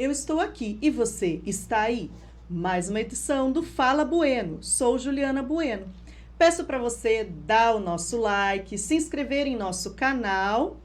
Eu estou aqui e você está aí? Mais uma edição do Fala Bueno. Sou Juliana Bueno. Peço para você dar o nosso like, se inscrever em nosso canal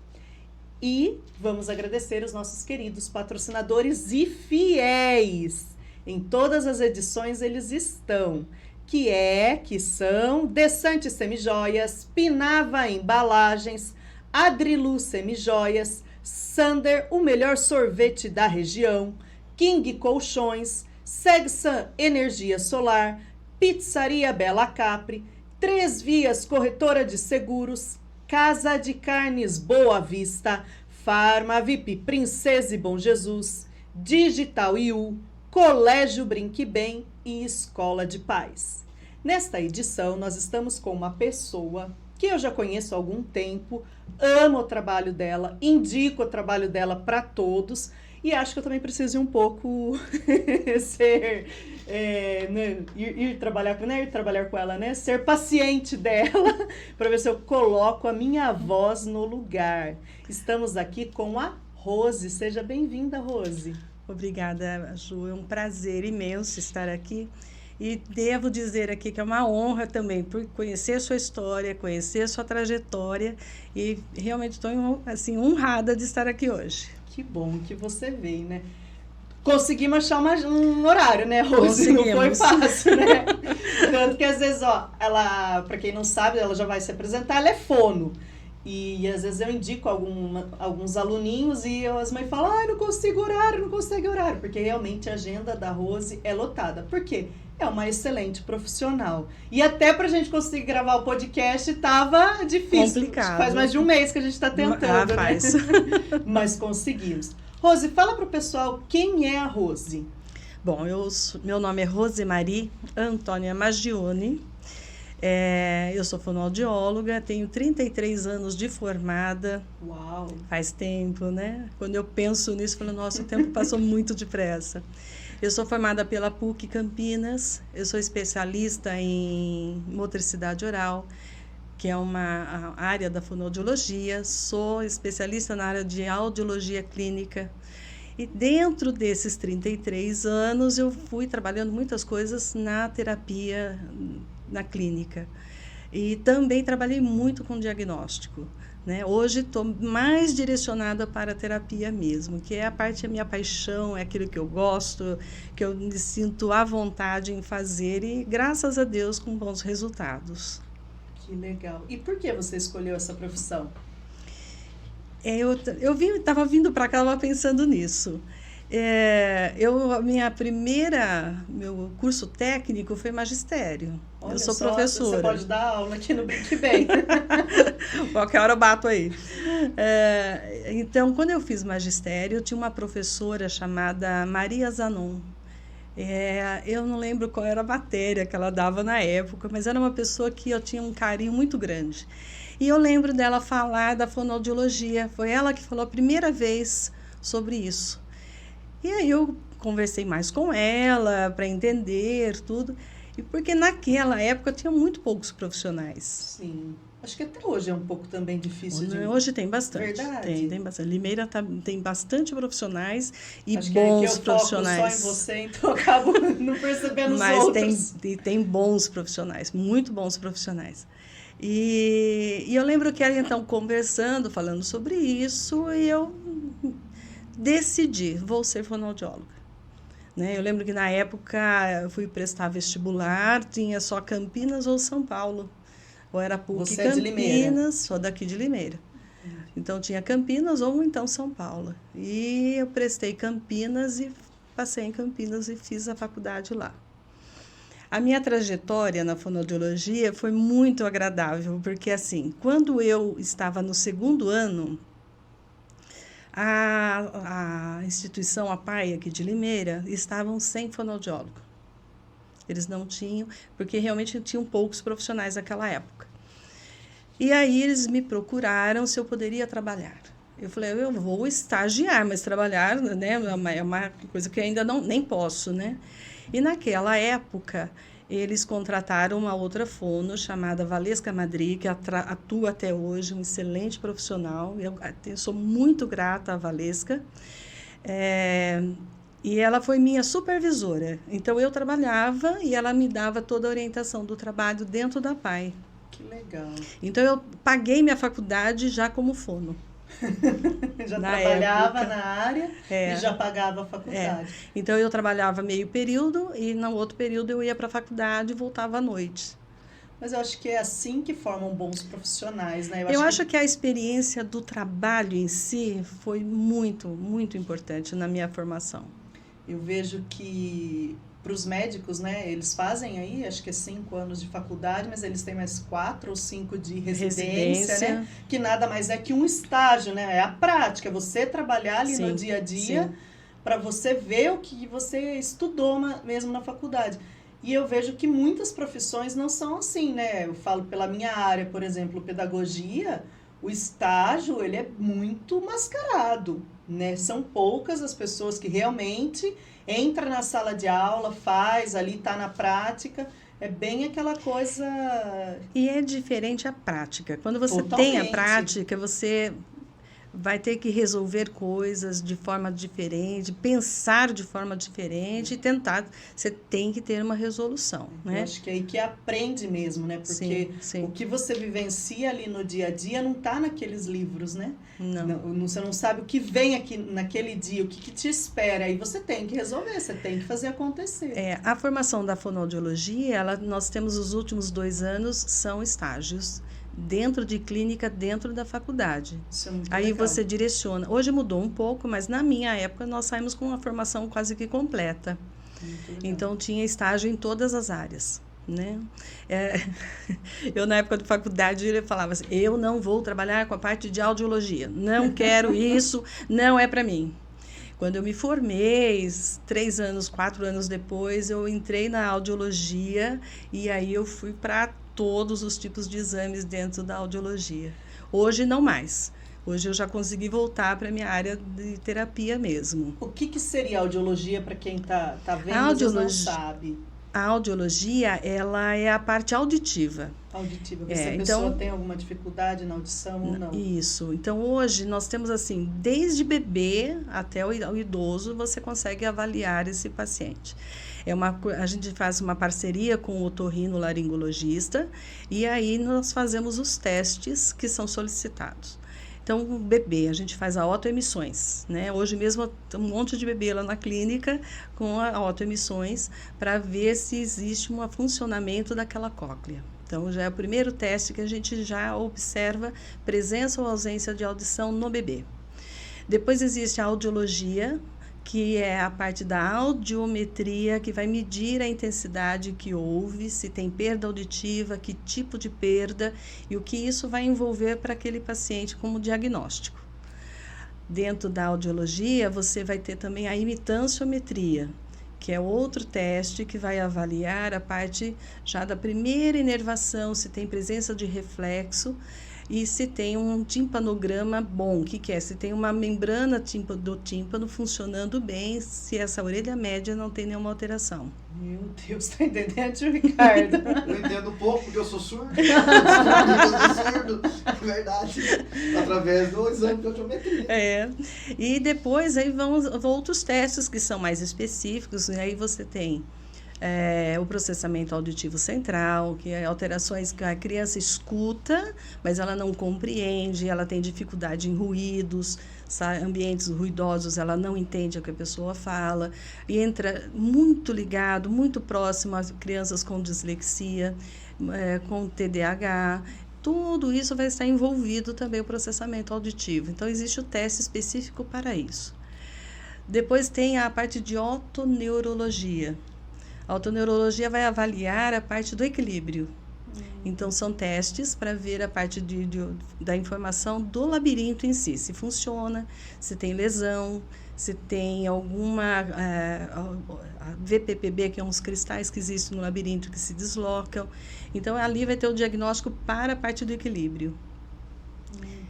e vamos agradecer os nossos queridos patrocinadores e fiéis. Em todas as edições eles estão, que são Desante Semijoias, Pinava Embalagens, Adrilu Semijoias, Sander, o melhor sorvete da região, King Colchões, Segsan Energia Solar, Pizzaria Bela Capri, Três Vias Corretora de Seguros, Casa de Carnes Boa Vista, Farma VIP Princesa e Bom Jesus, Digital IU, Colégio Brinque Bem e Escola de Paz. Nesta edição, nós estamos com uma pessoa que eu já conheço há algum tempo, amo o trabalho dela, indico o trabalho dela para todos e acho que eu também preciso um pouco ir trabalhar com ela, né? Ser paciente dela para ver se eu coloco a minha voz no lugar. Estamos aqui com a Rose. Seja bem-vinda, Rose. Obrigada, Ju. É um prazer imenso estar aqui. E devo dizer aqui que é uma honra também por conhecer a sua história, conhecer a sua trajetória e realmente estou assim, honrada de estar aqui hoje. Que bom que você veio, né? Conseguimos achar um horário, né, Rose? Não foi fácil, né? Tanto que às vezes, ela, para quem não sabe, ela já vai se apresentar, ela é fono. E às vezes eu indico alguns aluninhos e as mães falam, não consigo horário, porque realmente a agenda da Rose é lotada. Por quê? É uma excelente profissional. E até pra gente conseguir gravar o podcast tava difícil. Complicado. Faz mais de um mês que a gente tá tentando, né? Mas conseguimos. Rose, fala pro pessoal quem é a Rose. Bom, meu nome é Rosemarie Antônia Magione. Eu sou fonoaudióloga, tenho 33 anos de formada. Uau! Faz tempo, né? Quando eu penso nisso, eu falo, nossa, o tempo passou muito depressa. Eu sou formada pela PUC Campinas, eu sou especialista em motricidade oral, que é uma área da fonoaudiologia, sou especialista na área de audiologia clínica. E dentro desses 33 anos, eu fui trabalhando muitas coisas na terapia, na clínica. E também trabalhei muito com diagnóstico. Né? Hoje estou mais direcionada para a terapia mesmo, que é a minha paixão, é aquilo que eu gosto, que eu me sinto à vontade em fazer e, graças a Deus, com bons resultados. Que legal. E por que você escolheu essa profissão? Eu estava vindo para cá, estava pensando nisso. Meu curso técnico foi magistério. Olha, eu sou professora. Você pode dar aula aqui no Brinque Bem. Qualquer hora eu bato aí. Então, quando eu fiz magistério, eu tinha uma professora chamada Maria Zanon. Eu não lembro qual era a matéria que ela dava na época, mas era uma pessoa que eu tinha um carinho muito grande. E eu lembro dela falar da fonoaudiologia. Foi ela que falou a primeira vez sobre isso. E aí eu conversei mais com ela para entender tudo. E porque naquela época tinha muito poucos profissionais. Sim. Acho que até hoje é um pouco também difícil de... Hoje tem bastante. Verdade. Tem bastante. Limeira tem bastante profissionais e acho bons que profissionais. Foco só em você, então eu acabo não percebendo os outros. Mas tem bons profissionais, muito bons profissionais. E eu lembro que ela, então, conversando, falando sobre isso, e eu decidi, vou ser fonoaudióloga. Né? Eu lembro que, na época, eu fui prestar vestibular, tinha só Campinas ou São Paulo. Ou era PUC Você Campinas, sou daqui de Limeira. Então, tinha Campinas ou, então, São Paulo. E eu prestei Campinas e passei em Campinas e fiz a faculdade lá. A minha trajetória na fonoaudiologia foi muito agradável, porque, assim, quando eu estava no segundo ano, a instituição, a PAI aqui de Limeira, estavam sem fonoaudiólogo. Eles não tinham, porque realmente tinham poucos profissionais naquela época. E aí eles me procuraram se eu poderia trabalhar. Eu falei, eu vou estagiar, mas trabalhar, né, é uma coisa que eu ainda nem posso, né? E naquela época, eles contrataram uma outra fono chamada Valesca Madri, que atua até hoje, um excelente profissional. Eu sou muito grata à Valesca. E ela foi minha supervisora. Então, eu trabalhava e ela me dava toda a orientação do trabalho dentro da PAI. Que legal. Então, eu paguei minha faculdade já como fono. Já trabalhava época, na área e já pagava a faculdade. Então, eu trabalhava meio período e no outro período eu ia para a faculdade e voltava à noite. Mas eu acho que é assim que formam bons profissionais, né? Eu acho que a experiência do trabalho em si foi muito, muito importante na minha formação. Eu vejo que para os médicos, né, eles fazem aí, acho que é 5 anos de faculdade, mas eles têm mais 4 ou 5 de residência, né? Que nada mais é que um estágio, né? É a prática, você trabalhar ali no dia a dia para você ver o que você estudou mesmo na faculdade. E eu vejo que muitas profissões não são assim, né? Eu falo pela minha área, por exemplo, pedagogia, o estágio, ele é muito mascarado, né? São poucas as pessoas que realmente entram na sala de aula, faz, ali tá na prática. É bem aquela coisa... E é diferente a prática. Quando você tem a prática, você vai ter que resolver coisas de forma diferente, pensar de forma diferente e tentar. Você tem que ter uma resolução, né? Eu acho que é aí que aprende mesmo, né? Porque o que você vivencia ali no dia a dia não está naqueles livros, né? Não. Você não sabe o que vem aqui naquele dia, o que te espera. Aí você tem que resolver, você tem que fazer acontecer. A formação da fonoaudiologia, nós temos os últimos 2 anos, são estágios dentro de clínica, dentro da faculdade. Isso é muito Aí legal. você direciona. Hoje mudou um pouco, mas na minha época nós saímos com uma formação quase que completa. Então tinha estágio em todas as áreas, né? Eu na época de faculdade eu falava assim, eu não vou trabalhar com a parte de audiologia, não quero isso, não é para mim. Quando eu me formei, 3 anos, 4 anos depois, eu entrei na audiologia e aí eu fui para todos os tipos de exames dentro da audiologia. Hoje não mais. Hoje eu já consegui voltar para a minha área de terapia mesmo. O que seria audiologia para quem tá vendo e não sabe? A audiologia, ela é a parte auditiva. Auditiva, se a pessoa tem alguma dificuldade na audição ou não. Isso. Então, hoje, nós temos assim, desde bebê até o idoso, você consegue avaliar esse paciente. A gente faz uma parceria com o otorrinolaringologista e aí nós fazemos os testes que são solicitados. Então, o bebê, a gente faz a autoemissões, né? Hoje mesmo tem um monte de bebê lá na clínica com a autoemissões para ver se existe um funcionamento daquela cóclea. Então, já é o primeiro teste que a gente já observa presença ou ausência de audição no bebê. Depois existe a audiologia, que é a parte da audiometria, que vai medir a intensidade que houve, se tem perda auditiva, que tipo de perda e o que isso vai envolver para aquele paciente como diagnóstico. Dentro da audiologia, você vai ter também a imitanciometria, que é outro teste que vai avaliar a parte já da primeira inervação, se tem presença de reflexo, e se tem um timpanograma bom, que é? Se tem uma membrana do tímpano funcionando bem, se essa orelha média não tem nenhuma alteração. Meu Deus, tá entendendo, Ricardo? Eu entendo pouco, porque eu sou surdo. Eu sou surdo, é verdade. Através do exame de audiometria. E depois aí vão outros testes que são mais específicos, e aí você tem o processamento auditivo central, que é alterações que a criança escuta, mas ela não compreende, ela tem dificuldade em ruídos, ambientes ruidosos, ela não entende o que a pessoa fala, e entra muito ligado, muito próximo às crianças com dislexia, com TDAH. Tudo isso vai estar envolvido também o processamento auditivo. Então, existe o teste específico para isso. Depois tem a parte de otoneurologia. A otoneurologia vai avaliar a parte do equilíbrio. Então, são testes para ver a parte da informação do labirinto em si. Se funciona, se tem lesão, se tem alguma... a VPPB, que são os cristais que existem no labirinto que se deslocam. Então, ali vai ter o diagnóstico para a parte do equilíbrio.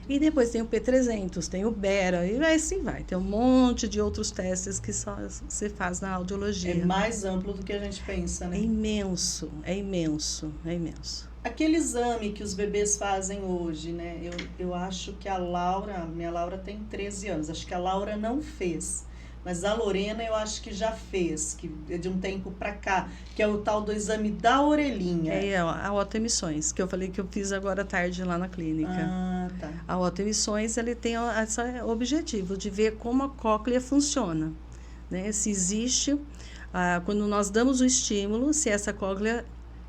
E depois tem o P300, tem o Bera, e assim vai. Tem um monte de outros testes que só você faz na audiologia. É mais amplo do que a gente pensa, né? É imenso, é imenso, é imenso. Aquele exame que os bebês fazem hoje, né? Eu acho que minha Laura tem 13 anos, acho que a Laura não fez. mas a Lorena eu acho que já fez, que é de um tempo para cá, que é o tal do exame da orelhinha. É a Otoemissões, que eu falei que eu fiz agora à tarde lá na clínica. Ah, tá. A Otoemissões, ele tem esse objetivo de ver como a cóclea funciona, né? Se existe, quando nós damos o estímulo, se essa cóclea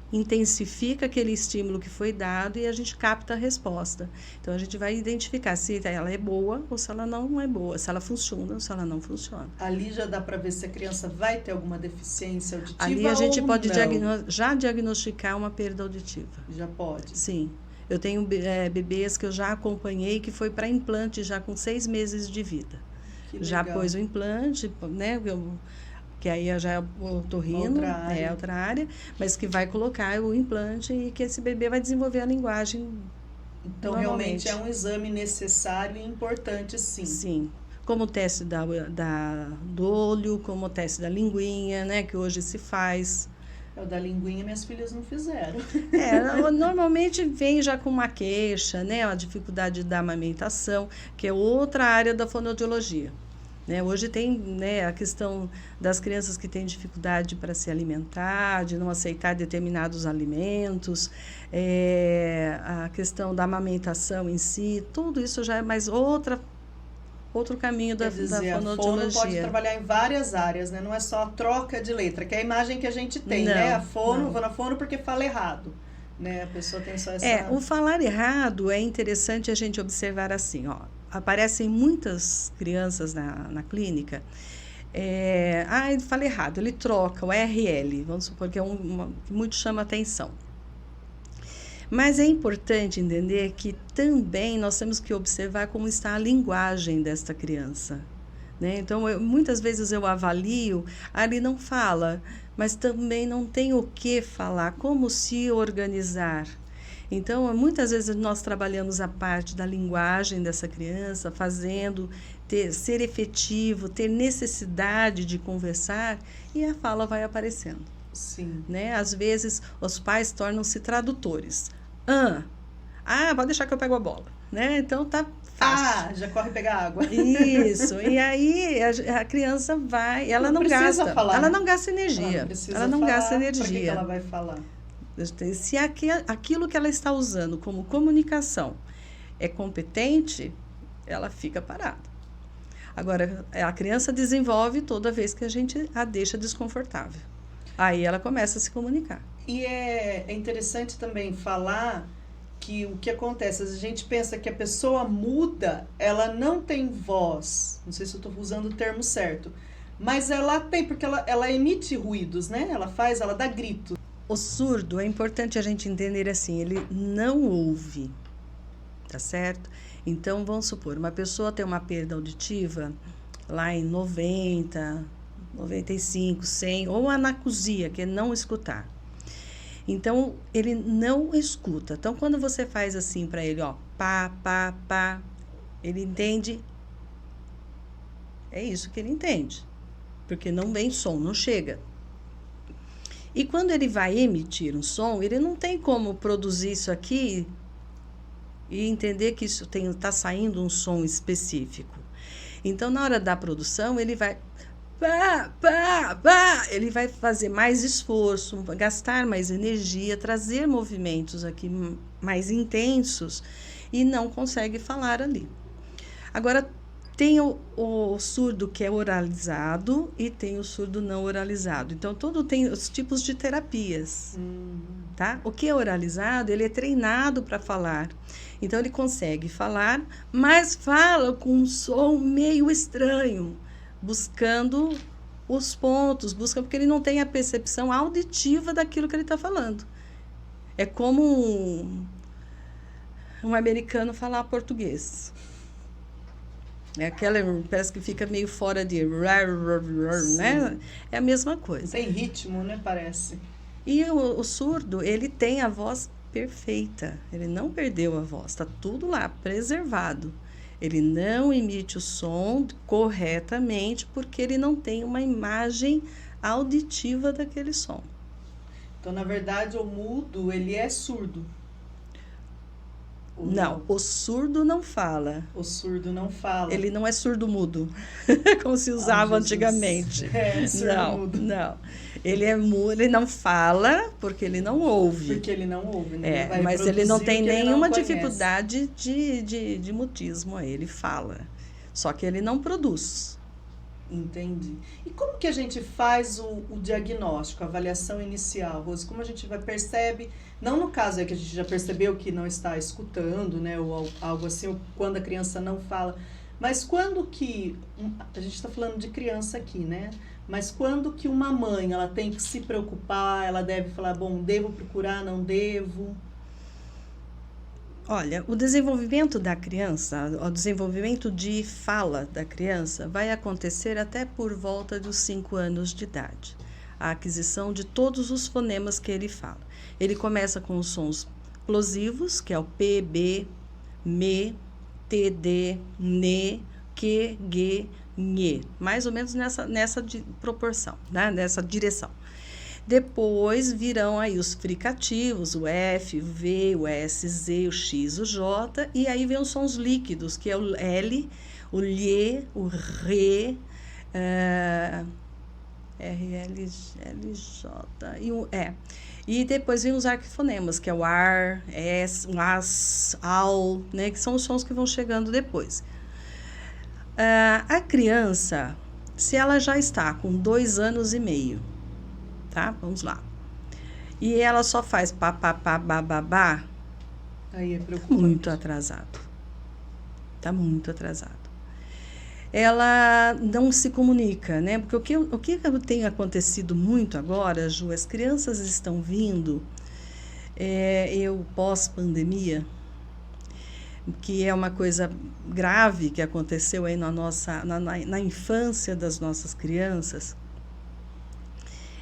intensifica aquele estímulo que foi dado e a gente capta a resposta. Então, a gente vai identificar se ela é boa ou se ela não é boa, se ela funciona ou se ela não funciona. Ali já dá para ver se a criança vai ter alguma deficiência auditiva ou Ali a gente pode não. já diagnosticar uma perda auditiva. Já pode? Sim. Eu tenho bebês que eu já acompanhei que foi para implante já com 6 meses de vida. Que Já legal. pôs o implante, né? Que aí já é o otorrino, outra área, mas que vai colocar o implante e que esse bebê vai desenvolver a linguagem. Então, realmente é um exame necessário e importante, sim. Sim. Como o teste do olho, como o teste da linguinha, né? Que hoje se faz. O da linguinha minhas filhas não fizeram. Normalmente vem já com uma queixa, né? A dificuldade da amamentação, que é outra área da fonoaudiologia. Né? Hoje tem, né, a questão das crianças que têm dificuldade para se alimentar, de não aceitar determinados alimentos, a questão da amamentação em si, tudo isso já é mais outro caminho da fonoaudiologia. A fono pode trabalhar em várias áreas, né? Não é só a troca de letra, que é a imagem que a gente tem, né? A fono, vou na fono porque fala errado. Né? A pessoa tem só essa... O falar errado é interessante a gente observar assim, ó. Aparecem muitas crianças na clínica, ele fala errado, ele troca o RL, vamos supor que que muito chama atenção. Mas é importante entender que também nós temos que observar como está a linguagem desta criança. Né? Então, muitas vezes eu avalio, ele não fala, mas também não tem o que falar, como se organizar. Então, muitas vezes nós trabalhamos a parte da linguagem dessa criança, ser efetivo, ter necessidade de conversar, e a fala vai aparecendo. Sim. Né? Às vezes, os pais tornam-se tradutores. Pode deixar que eu pego a bola. Né? Então, tá fácil. Já corre pegar água. Isso. E aí, a criança vai... Ela não gasta. Falar. Ela não gasta energia. Ela não gasta energia. Para que ela vai falar? Se aquilo que ela está usando como comunicação é competente, ela fica parada. Agora, a criança desenvolve toda vez que a gente a deixa desconfortável. Aí ela começa a se comunicar. E é interessante também falar que o que acontece, a gente pensa que a pessoa muda, ela não tem voz. Não sei se eu estou usando o termo certo. Mas ela tem, porque ela emite ruídos, né? Ela dá grito. O surdo, é importante a gente entender assim, ele não ouve, tá certo? Então, vamos supor, uma pessoa tem uma perda auditiva lá em 90, 95, 100, ou anacusia, que é não escutar. Então, ele não escuta. Então, quando você faz assim para ele, ó, pá, pá, pá, ele entende, é isso que ele entende, porque não vem som, não chega. E quando ele vai emitir um som, ele não tem como produzir isso aqui e entender que isso está saindo um som específico. Então, na hora da produção, ele vai... Pá, pá, pá, ele vai fazer mais esforço, gastar mais energia, trazer movimentos aqui mais intensos e não consegue falar ali. Agora, tem o surdo que é oralizado e tem o surdo não oralizado. Então, tem os tipos de terapias, tá? O que é oralizado, ele é treinado para falar. Então, ele consegue falar, mas fala com um som meio estranho, buscando os pontos, porque ele não tem a percepção auditiva daquilo que ele está falando. É como um americano falar português. Parece que fica meio fora de... né? É a mesma coisa. Tem ritmo, né? Parece. E o surdo, ele tem a voz perfeita. Ele não perdeu a voz. Está tudo lá, preservado. Ele não emite o som corretamente porque ele não tem uma imagem auditiva daquele som. Então, na verdade, o mudo, ele é surdo. Não, o surdo não fala. O surdo não fala. Ele não é surdo-mudo, como se usava antigamente. Surdo-mudo. Não. Ele é mudo, ele não fala porque ele não ouve. Porque ele não ouve, né? Mas ele não tem nenhuma conhece. dificuldade de mutismo, ele fala. Só que ele não produz. Entendi. E como que a gente faz o diagnóstico, a avaliação inicial, Rose? Como a gente percebe, não no caso é que a gente já percebeu que não está escutando, né, ou algo assim, ou quando a criança não fala, mas quando que, a gente está falando de criança aqui, né, mas quando que uma mãe, ela tem que se preocupar, ela deve falar, bom, devo procurar, não devo? Olha, o desenvolvimento da criança, o desenvolvimento de fala da criança vai acontecer até por volta dos 5 anos de idade. A aquisição de todos os fonemas que ele fala. Ele começa com os sons plosivos, que é o P, B, M, T, D, N, Q, G, Nhe. Mais ou menos nessa proporção, né? Nessa direção. Depois virão aí os fricativos, o F, o V, o S, Z, o X, o J, e aí vem os sons líquidos, que é o L, o Lhe, o Re, R, L, J e o E. E depois vem os arquifonemas, que é o AR, S, o AS, AL, né, que são os sons que vão chegando depois. A criança, se ela já está com 2 anos e meio, tá? Vamos lá. E ela só faz pá, pá, pá, bá, bá, bá. Aí é preocupante. Muito atrasado. Tá muito atrasado. Ela não se comunica, né? Porque o que tem acontecido muito agora, Ju, as crianças estão vindo, pós-pandemia, que é uma coisa grave que aconteceu aí na infância das nossas crianças,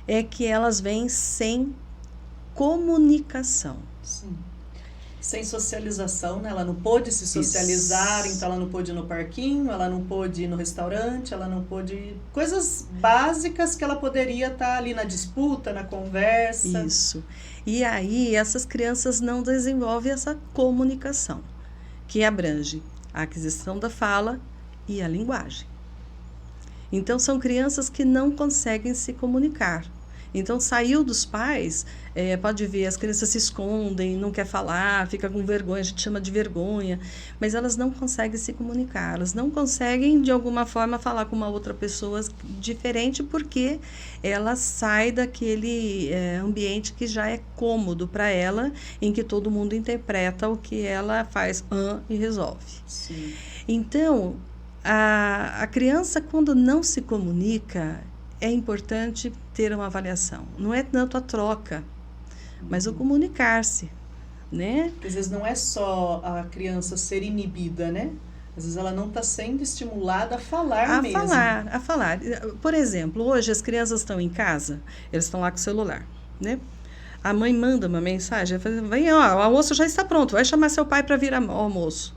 é que elas vêm sem comunicação. Sim. Sem socialização, né? Ela não pôde se socializar, então ela não pôde ir no parquinho, ela não pôde ir no restaurante, ela não pôde... Coisas básicas que ela poderia estar ali na disputa, na conversa. Isso. E aí, essas crianças não desenvolvem essa comunicação, que abrange a aquisição da fala e a linguagem. Então, são crianças que não conseguem se comunicar. Então, saiu dos pais, pode ver, as crianças se escondem, não quer falar, fica com vergonha, a gente chama de vergonha, mas elas não conseguem se comunicar, elas não conseguem, de alguma forma, falar com uma outra pessoa diferente, porque ela sai daquele ambiente que já é cômodo para ela, em que todo mundo interpreta o que ela faz e resolve. Sim. Então, a criança, quando não se comunica, é importante ter uma avaliação. Não é tanto a troca, mas o comunicar-se, né? Às vezes não é só a criança ser inibida, né? Às vezes ela não está sendo estimulada a falar mesmo. A falar. Por exemplo, hoje as crianças estão em casa, eles estão lá com o celular, né? A mãe manda uma mensagem, vem, ó, o almoço já está pronto, vai chamar seu pai para vir ao almoço.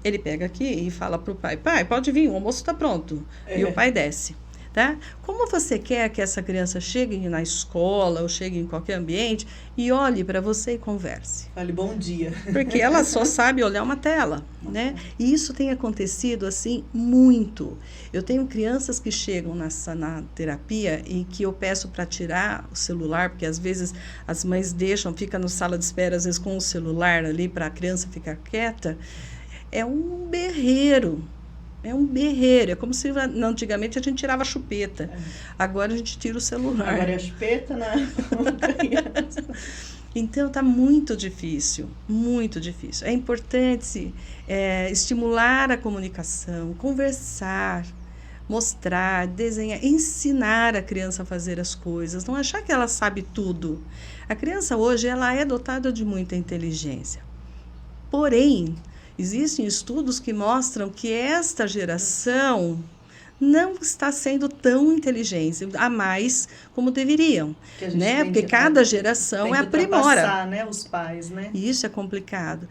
Ele pega aqui e fala para o pai, pode vir, o almoço está pronto. E o pai desce. Tá? Como você quer que essa criança chegue na escola ou chegue em qualquer ambiente e olhe para você e converse? Fale bom dia. Porque ela só sabe olhar uma tela, né? E isso tem acontecido assim muito. Eu tenho crianças que chegam na terapia e que eu peço para tirar o celular, porque às vezes as mães fica na sala de espera, às vezes com o celular ali para a criança ficar quieta. É um berreiro. É um berreiro, é como se antigamente a gente tirava a chupeta, agora a gente tira o celular. Agora é a chupeta na criança. Então está muito difícil, muito difícil. É importante estimular a comunicação, conversar, mostrar, desenhar, ensinar a criança a fazer as coisas, não achar que ela sabe tudo. A criança hoje ela é dotada de muita inteligência, porém, existem estudos que mostram que esta geração não está sendo tão inteligente, a mais como deveriam, né? Porque cada geração aprimora. Passar, né? Os pais, né? E isso é complicado.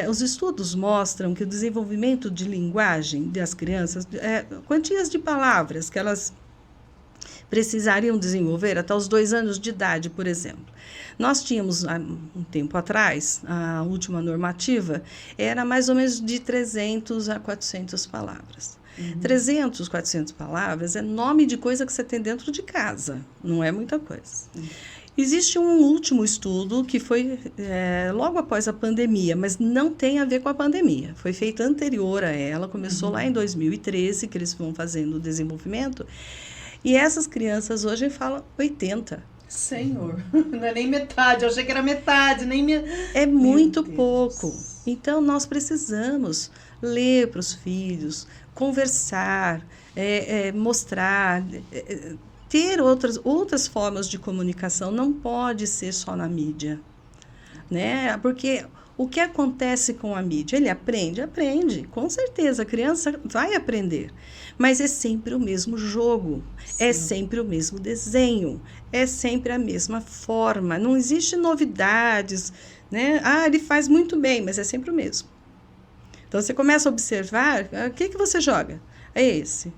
Os estudos mostram que o desenvolvimento de linguagem das crianças, quantias de palavras que elas precisariam desenvolver até os 2 anos de idade, por exemplo. Nós tínhamos, há um tempo atrás, a última normativa era mais ou menos de 300 a 400 palavras. 300, 400 palavras é nome de coisa que você tem dentro de casa, não é muita coisa. Existe um último estudo que foi logo após a pandemia, mas não tem a ver com a pandemia. Foi feito anterior a ela, começou lá em 2013, que eles vão fazendo o desenvolvimento. E essas crianças hoje falam 80. Senhor, não é nem metade, eu achei que era metade, nem É muito pouco. Então, nós precisamos ler para os filhos, conversar, mostrar, ter outras formas de comunicação. Não pode ser só na mídia, né? Porque o que acontece com a mídia? Ele aprende, com certeza, a criança vai aprender, mas é sempre o mesmo jogo, é sempre o mesmo desenho, é sempre a mesma forma, não existe novidades, né? Ele faz muito bem, mas é sempre o mesmo. Então, você começa a observar, o que você joga? É esse.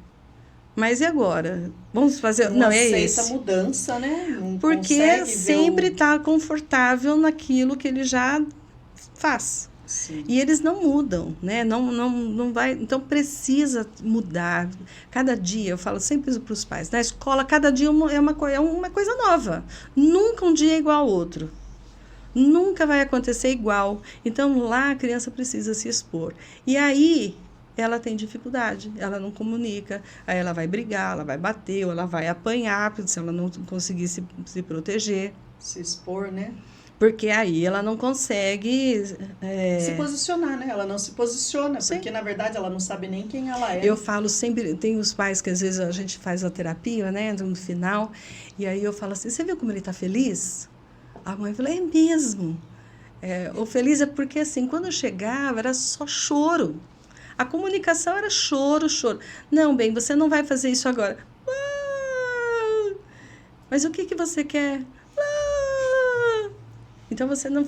Mas e agora? Vamos fazer... Não, é esse. Aceita a mudança, né? Não porque sempre está confortável naquilo que ele já faz. Sim. E eles não mudam, né? Não vai... Então, precisa mudar. Cada dia, eu falo sempre para os pais, na escola, cada dia é uma coisa nova. Nunca um dia é igual ao outro. Nunca vai acontecer igual. Então, lá a criança precisa se expor. E aí, ela tem dificuldade, ela não comunica, aí ela vai brigar, ela vai bater, ou ela vai apanhar, se ela não conseguir se proteger. Se expor, né? Porque aí ela não consegue... se posicionar, né? Ela não se posiciona, Sim. porque, na verdade, ela não sabe nem quem ela é. Eu falo sempre, tem os pais que às vezes a gente faz a terapia, né, no final, e aí eu falo assim, você viu como ele está feliz? A mãe falou, é mesmo. O feliz é porque, assim, quando eu chegava, era só choro. A comunicação era choro. Não, bem, você não vai fazer isso agora. Mas o que você quer? Então, você não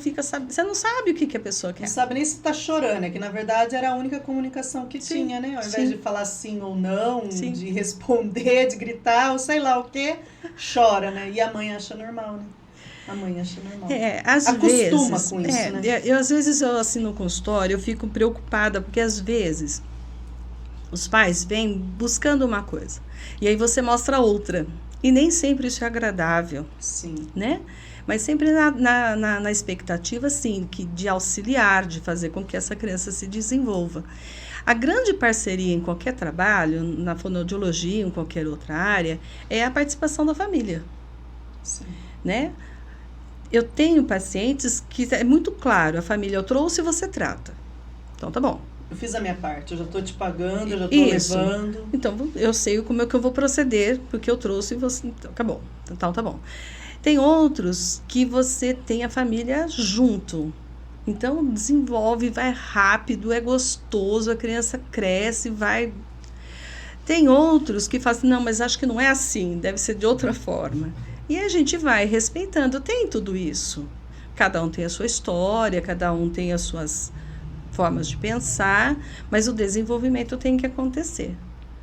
sabe o que a pessoa quer. Não sabe nem se está chorando, é que, na verdade, era a única comunicação que tinha, né? Ao invés de falar sim ou não, de responder, de gritar, ou sei lá o quê, chora, né? E a mãe acha normal, né? A mãe acha normal. Acostuma com isso, né? Às vezes, assim, no consultório, eu fico preocupada, porque, às vezes, os pais vêm buscando uma coisa, e aí você mostra outra. E nem sempre isso é agradável. Sim. Né? Mas sempre na expectativa, sim, de auxiliar, de fazer com que essa criança se desenvolva. A grande parceria em qualquer trabalho, na fonoaudiologia, em qualquer outra área, é a participação da família. Sim. Né? Eu tenho pacientes que é muito claro, a família eu trouxe, você trata. Então, tá bom. Eu fiz a minha parte, eu já estou te pagando, eu já estou levando. Então, eu sei como é que eu vou proceder, porque eu trouxe e você... Então, acabou. Então, tá bom. Tem outros que você tem a família junto. Então, desenvolve, vai rápido, é gostoso, a criança cresce, vai... Tem outros que falam assim, não, mas acho que não é assim, deve ser de outra forma. E a gente vai respeitando, tem tudo isso. Cada um tem a sua história, cada um tem as suas formas de pensar, mas o desenvolvimento tem que acontecer.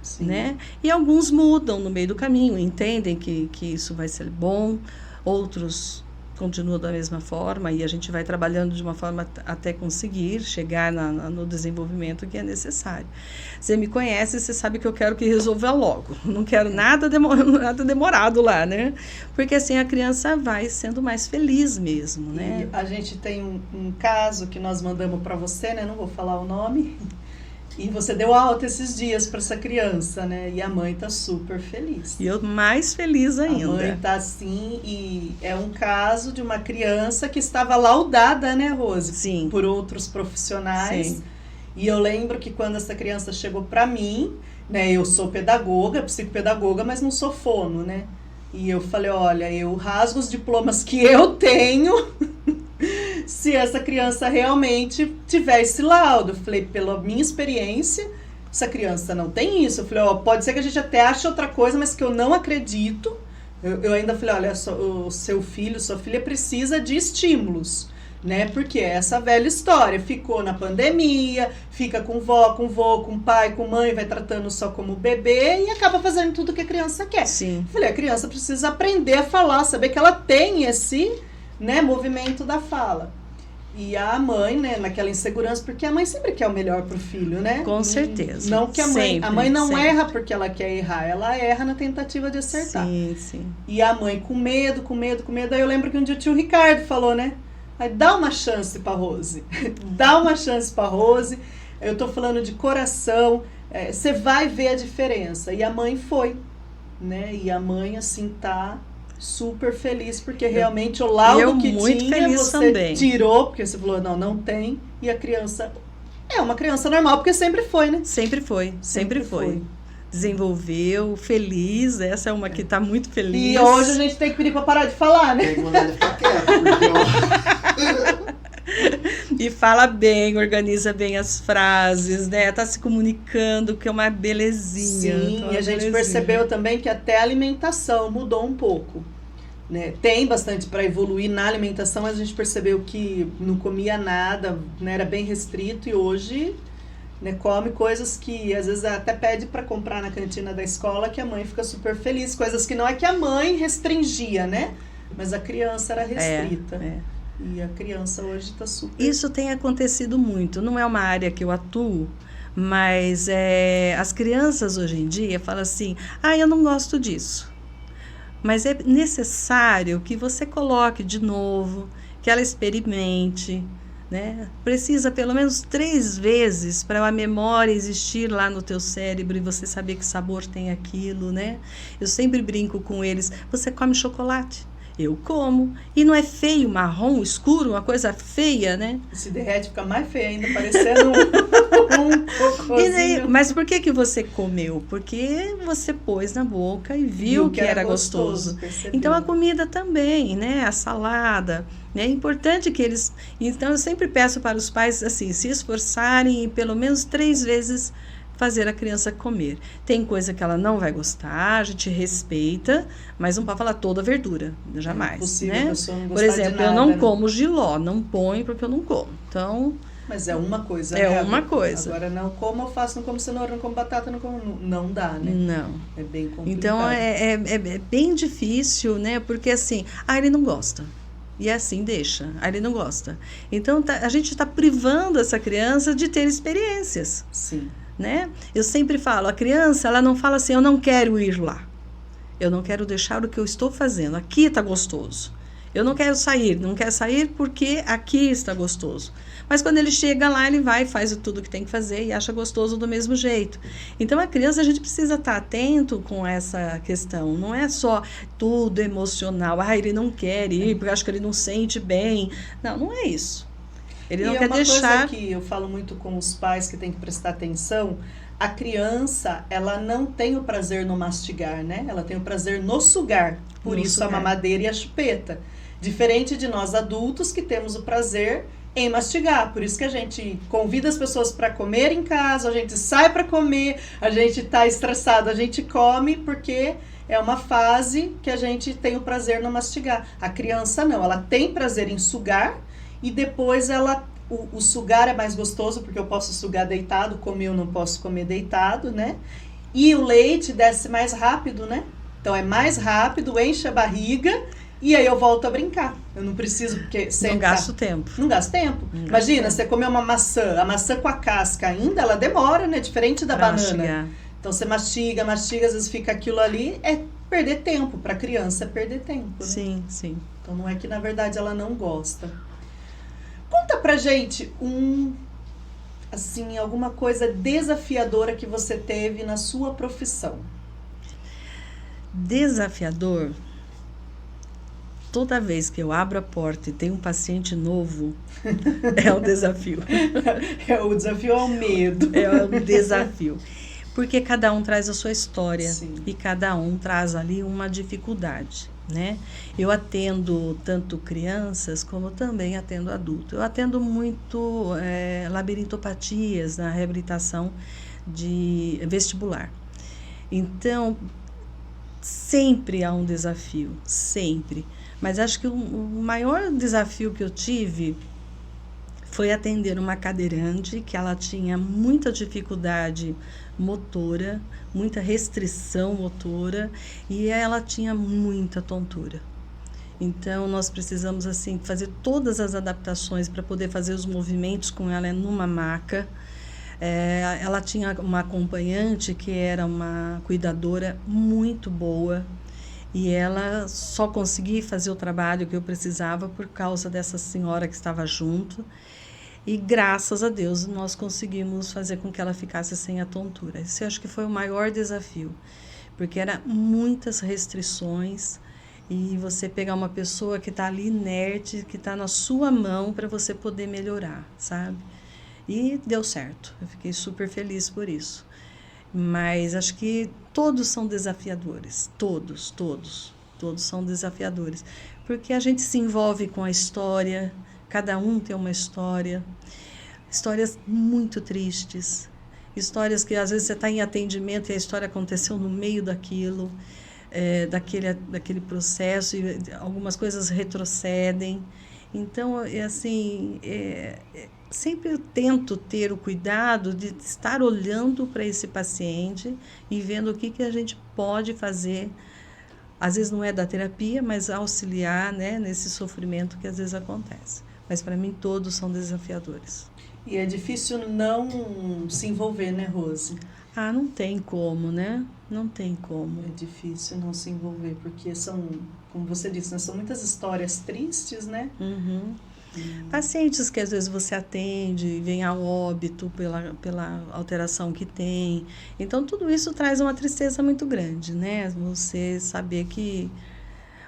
Sim. Né? E alguns mudam no meio do caminho, entendem que isso vai ser bom, outros continuam da mesma forma e a gente vai trabalhando de uma forma até conseguir chegar no desenvolvimento que é necessário. Você me conhece, você sabe que eu quero que resolva logo, não quero nada demorado lá, né? Porque assim a criança vai sendo mais feliz mesmo, né? E a gente tem um caso que nós mandamos para você, né? Não vou falar o nome. E você deu alta esses dias para essa criança, né? E a mãe tá super feliz. E eu mais feliz ainda. A mãe tá assim, e é um caso de uma criança que estava laudada, né, Rose? Sim. Por outros profissionais. Sim. E eu lembro que quando essa criança chegou para mim, né? Eu sou pedagoga, psicopedagoga, mas não sou fono, né? E eu falei, olha, eu rasgo os diplomas que eu tenho... se essa criança realmente tiver esse laudo. Eu falei, pela minha experiência, essa criança não tem isso. Eu falei, pode ser que a gente até ache outra coisa, mas que eu não acredito. Eu ainda falei, olha, o seu filho, sua filha precisa de estímulos. né? Porque é essa velha história, ficou na pandemia, fica com vó, com vô, com pai, com mãe, vai tratando só como bebê e acaba fazendo tudo que a criança quer. Sim. Falei, a criança precisa aprender a falar, saber que ela tem esse, né, movimento da fala. E a mãe, né, naquela insegurança, porque a mãe sempre quer o melhor pro filho, né? Com certeza. Não que a Sempre, mãe não sempre. erra porque ela quer errar, ela erra na tentativa de acertar. Sim, sim. E a mãe com medo. Aí eu lembro que um dia o tio Ricardo falou, né? Aí dá uma chance pra Rose. Dá uma chance pra Rose. Eu tô falando de coração. Você vai ver a diferença. E a mãe foi, né? E a mãe, assim, tá super feliz, porque realmente o laudo que muito tinha, feliz você também. tirou, porque você falou, não tem. E a criança é uma criança normal, porque sempre foi, né? Sempre foi. Desenvolveu, feliz, essa é uma que tá muito feliz. E hoje a gente tem que pedir pra parar de falar, né? Tem que mandar ele ficar quieto, porque E fala bem, organiza bem as frases, né? Tá se comunicando, que é uma belezinha. Sim, tá uma e a gente belezinha. percebeu também que até a alimentação mudou um pouco. Né? Tem bastante para evoluir na alimentação, mas a gente percebeu que não comia nada, né? Era bem restrito e hoje, né, come coisas que às vezes até pede para comprar na cantina da escola, que a mãe fica super feliz. Coisas que não é que a mãe restringia, né? Mas a criança era restrita. E a criança hoje está super... Isso tem acontecido muito. Não é uma área que eu atuo, mas as crianças hoje em dia falam assim, eu não gosto disso. Mas é necessário que você coloque de novo, que ela experimente, né? Precisa pelo menos 3 vezes para a memória existir lá no teu cérebro e você saber que sabor tem aquilo, né? Eu sempre brinco com eles, você come chocolate? Eu como. E não é feio, marrom, escuro, uma coisa feia, né? Se derrete, fica mais feio ainda, parecendo um cocôzinho. Mas por que você comeu? Porque você pôs na boca e viu que era gostoso. Então a comida também, né? A salada. É importante que eles... Então eu sempre peço para os pais, assim, se esforçarem e pelo menos 3 vezes fazer a criança comer. Tem coisa que ela não vai gostar, a gente respeita, mas não pode falar toda a verdura, jamais. É possível, né? a pessoa não Por gostar exemplo, de nada, eu não né? como jiló, não ponho porque eu não como. Então, mas é uma coisa, é né? uma coisa. Agora, não como alface, não como cenoura, não como batata, não como... Não dá, né? Não. É bem complicado. Então, é bem difícil, né? Porque assim, ele não gosta. E assim deixa, ele não gosta. Então, a gente está privando essa criança de ter experiências. Sim. Né? Eu sempre falo, a criança, ela não fala assim, eu não quero ir lá. Eu não quero deixar o que eu estou fazendo. Aqui está gostoso. Eu não quero sair. Não quero sair porque aqui está gostoso. Mas quando ele chega lá, ele vai e faz tudo que tem que fazer e acha gostoso do mesmo jeito. Então, a criança, a gente precisa estar atento com essa questão. Não é só tudo emocional. Ele não quer ir porque acho que ele não sente bem. Não é isso. Ele não quer deixar... uma coisa que eu falo muito com os pais que tem que prestar atenção, a criança, ela não tem o prazer no mastigar, né? Ela tem o prazer no sugar. Por No isso sugar. a mamadeira e a chupeta. Diferente de nós adultos que temos o prazer em mastigar. Por isso que a gente convida as pessoas para comer em casa, a gente sai para comer, a gente tá estressado, a gente come porque é uma fase que a gente tem o prazer no mastigar. A criança não, ela tem prazer em sugar e depois o sugar é mais gostoso porque eu posso sugar deitado, comer eu não posso comer deitado, né? E o leite desce mais rápido, né? Então é mais rápido, enche a barriga e aí eu volto a brincar. Eu não preciso porque Não gasto tempo. Não gasta tempo. Imagina, você comer uma maçã, a maçã com a casca ainda, ela demora, né? Diferente da banana. Mastigar. Então você mastiga, às vezes fica aquilo ali, é perder tempo. Para criança é perder tempo, né? Sim, sim. Então não é que na verdade ela não gosta. Conta pra gente alguma coisa desafiadora que você teve na sua profissão. Desafiador? Toda vez que eu abro a porta e tem um paciente novo, é um desafio. O desafio é o medo. É um desafio. Porque cada um traz a sua história. Sim. E cada um traz ali uma dificuldade, né? Eu atendo tanto crianças como também atendo adultos. Eu atendo muito labirintopatias na reabilitação de vestibular. Então, sempre há um desafio, sempre. Mas acho que o maior desafio que eu tive foi atender uma cadeirante que ela tinha muita dificuldade motora, muita restrição motora e ela tinha muita tontura. Então, nós precisamos assim fazer todas as adaptações para poder fazer os movimentos com ela numa maca. Ela tinha uma acompanhante que era uma cuidadora muito boa e ela só conseguia fazer o trabalho que eu precisava por causa dessa senhora que estava junto. E graças a Deus nós conseguimos fazer com que ela ficasse sem a tontura. Esse eu acho que foi o maior desafio, porque eram muitas restrições e você pegar uma pessoa que está ali inerte, que está na sua mão para você poder melhorar, sabe? E deu certo, eu fiquei super feliz por isso. Mas acho que todos são desafiadores, todos são desafiadores, porque a gente se envolve com a história, cada um tem uma história, histórias muito tristes, histórias que às vezes você está em atendimento e a história aconteceu no meio daquilo, daquele processo e algumas coisas retrocedem. Então, sempre eu tento ter o cuidado de estar olhando para esse paciente e vendo o que a gente pode fazer. Às vezes não é da terapia, mas auxiliar, né, nesse sofrimento que às vezes acontece. Mas para mim todos são desafiadores. E é difícil não se envolver, né, Rose? Não tem como, né? Não tem como. É difícil não se envolver, porque são, como você disse, né, são muitas histórias tristes, né? Uhum. Pacientes que às vezes você atende e vem a óbito pela alteração que tem. Então, tudo isso traz uma tristeza muito grande, né? Você saber que...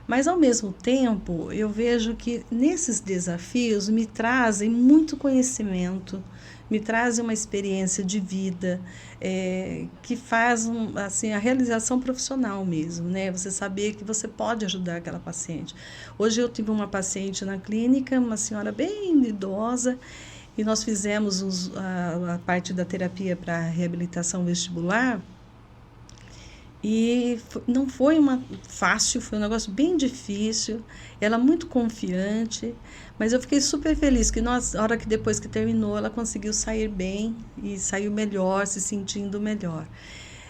Mas, ao mesmo tempo, eu vejo que nesses desafios me trazem muito conhecimento, me trazem uma experiência de vida, que faz assim, a realização profissional mesmo, né? Você saber que você pode ajudar aquela paciente. Hoje eu tive uma paciente na clínica, uma senhora bem idosa, e nós fizemos a parte da terapia para reabilitação vestibular. E não foi fácil, foi um negócio bem difícil, ela muito confiante, mas eu fiquei super feliz que a hora que depois que terminou, ela conseguiu sair bem e saiu melhor, se sentindo melhor.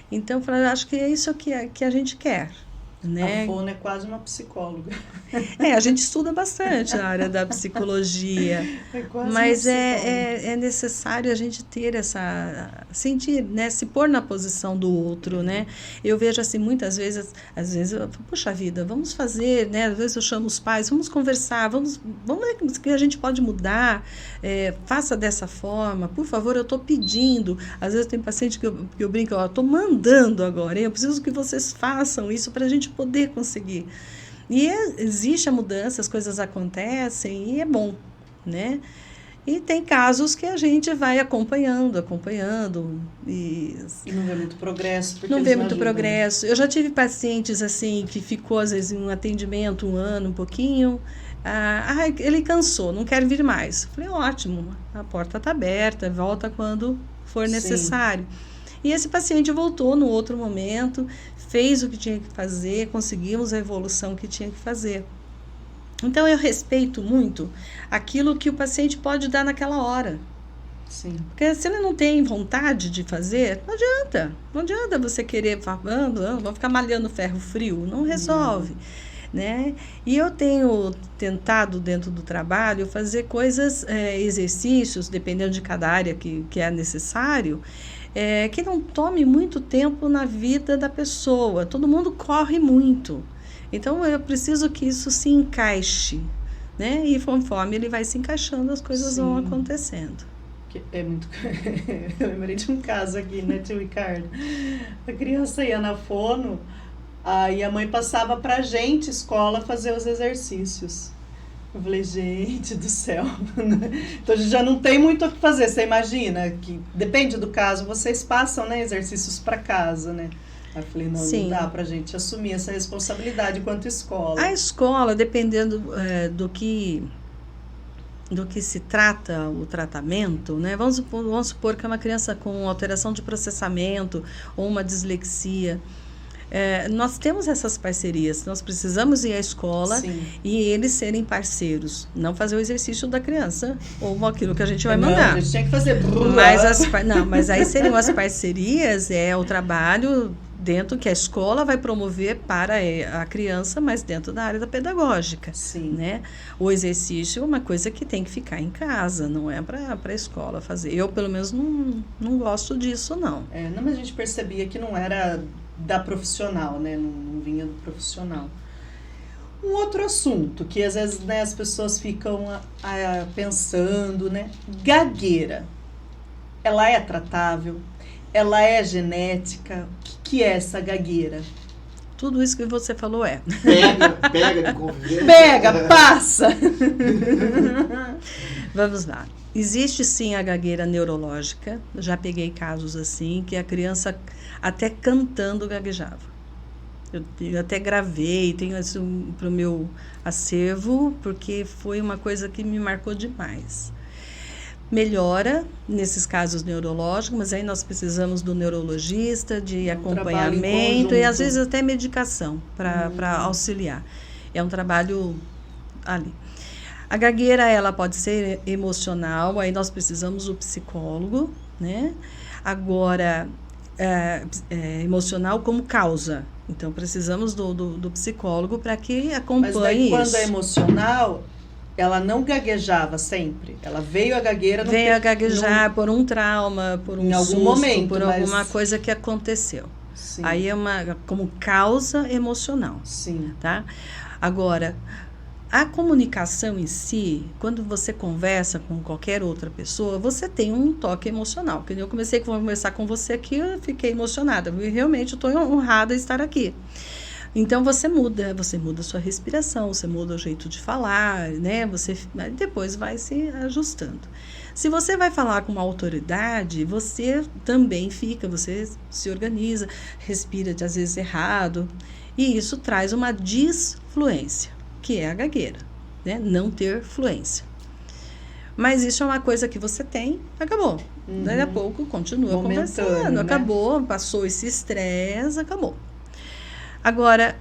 Então, eu falei, acho que é isso que a gente quer. Né? A Fona é quase uma psicóloga. A gente estuda bastante na área da psicologia, mas é necessário a gente ter sentir, né? Se pôr na posição do outro, né? Eu vejo assim, muitas vezes, às vezes, puxa vida, vamos fazer, né? Às vezes eu chamo os pais, vamos conversar, vamos ver o que a gente pode mudar, faça dessa forma, por favor, eu estou pedindo. Às vezes tem paciente que eu brinco, eu estou mandando agora, eu preciso que vocês façam isso para a gente poder conseguir. E existe a mudança, as coisas acontecem e é bom, né? E tem casos que a gente vai acompanhando e não vê muito progresso. Não vê muito progresso. Eu já tive pacientes assim que ficou às vezes em um atendimento 1 ano, um pouquinho, ele cansou, não quer vir mais. Falei, ótimo, a porta está aberta, volta quando for necessário. E esse paciente voltou no outro momento, fez o que tinha que fazer, conseguimos a evolução que tinha que fazer. Então, eu respeito muito aquilo que o paciente pode dar naquela hora. Sim. Porque se ele não tem vontade de fazer, não adianta. Não adianta você querer, vamos ficar malhando ferro frio, não resolve. Né? E eu tenho tentado, dentro do trabalho, fazer coisas, exercícios, dependendo de cada área que é necessário, que não tome muito tempo na vida da pessoa. Todo mundo corre muito. Então, eu preciso que isso se encaixe, né? E conforme ele vai se encaixando, as coisas vão acontecendo. É muito... Eu lembrei de um caso aqui, né, tio Ricardo? A criança ia na fono, aí a mãe passava pra gente, escola, fazer os exercícios. Eu falei, gente do céu. Então, a gente já não tem muito o que fazer. Você imagina que, depende do caso, vocês passam, né, exercícios para casa, né? Aí eu falei, não dá pra gente assumir essa responsabilidade enquanto escola. A escola, dependendo do que se trata o tratamento, né? Vamos supor que é uma criança com alteração de processamento ou uma dislexia. nós temos essas parcerias, nós precisamos ir à escola Sim. e eles serem parceiros, não fazer o exercício da criança ou aquilo que a gente vai Não, mandar. a gente tinha que fazer... Mas aí seriam as parcerias, o trabalho dentro que a escola vai promover para a criança, mas dentro da área da pedagógica. Sim. Né? O exercício é uma coisa que tem que ficar em casa, não é para a escola fazer. Eu, pelo menos, não gosto disso, não. Não, mas a gente percebia que não era da profissional, né? Não vinha do profissional. Um outro assunto que às vezes, né, as pessoas ficam pensando, né? Gagueira. Ela é tratável? Ela é genética? O que é essa gagueira? Tudo isso que você falou é. Pega de convivência. Pega, passa! Vamos lá. Existe sim a gagueira neurológica. Já peguei casos assim, que a criança até cantando gaguejava. Eu até gravei, tenho isso para o meu acervo, porque foi uma coisa que me marcou demais. Melhora nesses casos neurológicos, mas aí nós precisamos do neurologista, de acompanhamento e às vezes até medicação para auxiliar. É um trabalho ali. A gagueira, ela pode ser emocional, aí nós precisamos do psicólogo, né? Agora, emocional como causa. Então, precisamos do psicólogo para que acompanhe isso. Mas daí, quando é emocional, ela não gaguejava sempre? Ela veio a gagueira... Veio a gaguejar por um trauma, por um susto, momento, por alguma coisa que aconteceu. Sim. Aí é como causa emocional. Sim. Tá? Agora, a comunicação em si, quando você conversa com qualquer outra pessoa, você tem um toque emocional. Quando eu comecei a conversar com você aqui, eu fiquei emocionada. Eu realmente estou honrada de estar aqui. Então, você muda a sua respiração, você muda o jeito de falar, né? Você depois vai se ajustando. Se você vai falar com uma autoridade, você também você se organiza, respira às vezes errado, e isso traz uma disfluência, que é a gagueira, né? Não ter fluência. Mas isso é uma coisa que você tem, acabou. Daí a pouco continua conversando, né? Acabou, passou esse estresse, acabou. Agora,